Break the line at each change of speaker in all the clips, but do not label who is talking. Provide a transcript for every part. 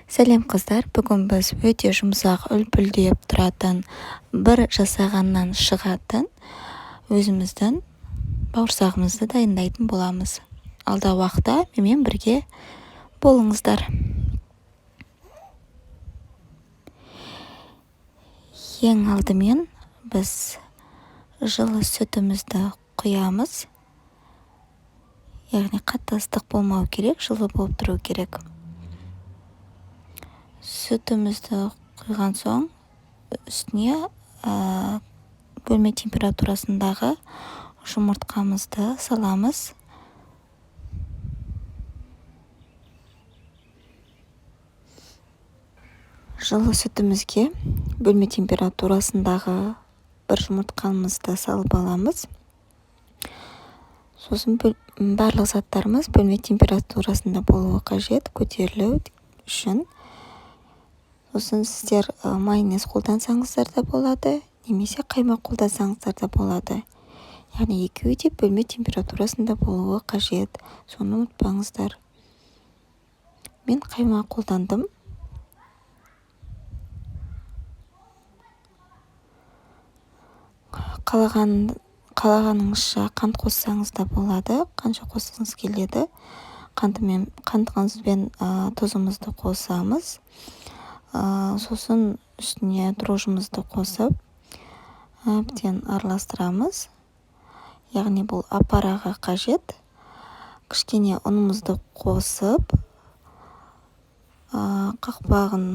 Сәлем қыздар, бүгін біз өте жұмсақ үлпілдеп тұратын бір жасағаннан шығатын өзіміздің бауырсағымызды дайындайтын боламыз. Алдағы уақытта менімен бірге болыңыздар. Ең алдымен біз жылы сүтімізді құямыз. Яғни қатты ыстық болмау керек, жылы болып тұру керек. Сүтімізді құйған соң үстіне бөлме температурасындағы жұмыртқамызды саламыз. Жылы сүтімізге бөлме температурасындағы бір жұмыртқамызды салып аламыз. Сосын барлық заттарымыз бөлме температурасында болуы қажет, көтерілу үшін. Сосын сіздер майонез қолдансаңыздар да болады, немесе қаймақ қолдансаңыздар да болады. Яғни екеуі де бөлме температурасында болуы қажет. Соны ұмытпаңыздар. Мен қаймақ қолдандым. Қалағаныңызша қант қоссаңыз да болады, қанша қоссаңыз келеді. Қантыңызбен тұзымызды қосамыз. Сосын үстіне дрожжымызды қосып, әбден араластырамыз. Яғни бұл апараға қажет. Кішкене ұнымызды қосып, қақпағын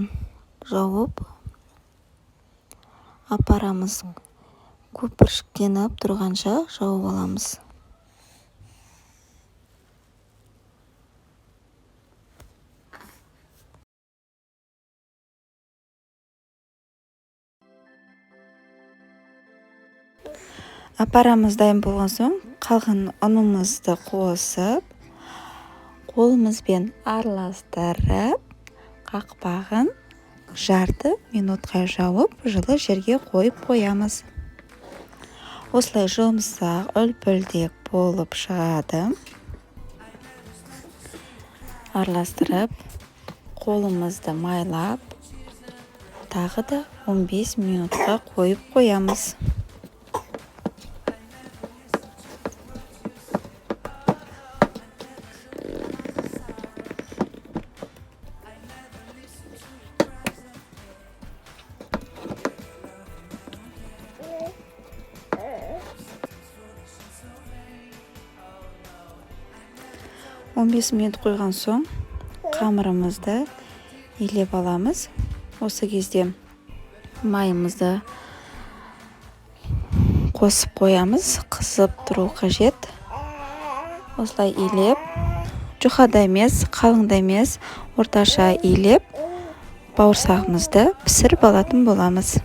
жауып, апарамыз көпіршіктеніп тұрғанша жауып аламыз. Апарамыз дайын болған соң, қалған ұнымызды қосып, қолымызбен араластырып, қақпағын жарты минутқа жауып, жылы жерге қойып қоямыз. Осылай жұмсақ үлпілдек болып шығады. Араластырып, қолымызды майлап, тағы да 15 минутқа қойып қоямыз. Он 15 минут қойған соң қамырымызды илеп аламыз. Осы кезде майымызды қосып қоямыз, қызып тұру қажет. Осылай илеп, жұқада емес, қалыңда емес, орташа илеп, бауырсағымызды пісіріп алатын боламыз.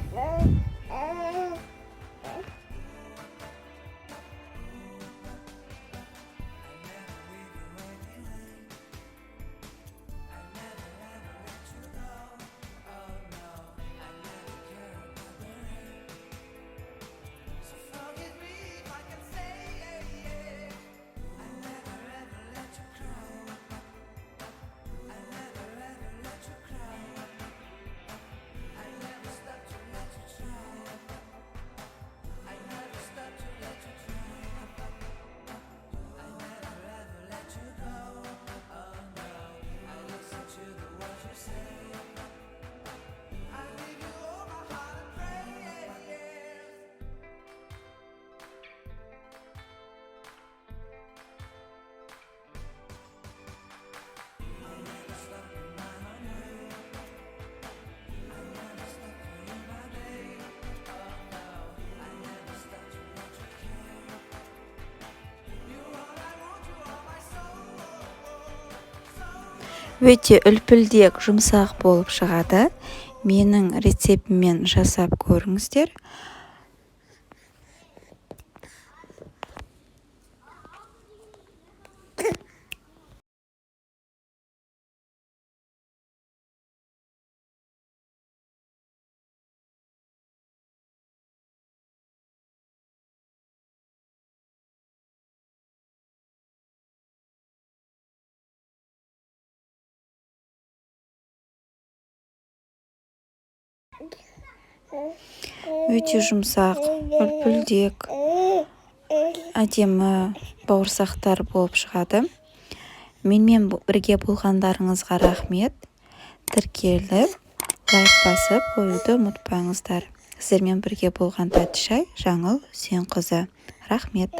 Өте үлпілдек жұмсақ болып шығады. Менің рецептіммен жасап көріңіздер. Өте жұмсақ, үлпілдек, әдемі бауырсақтар болып шығады. Менімен бірге болғандарыңызға рахмет. Тіркеліп, лайк басып қоюды ұмытпаңыздар. Сіздермен бірге болған Тәтішай Жаңыл Үсенқызы. Рахмет.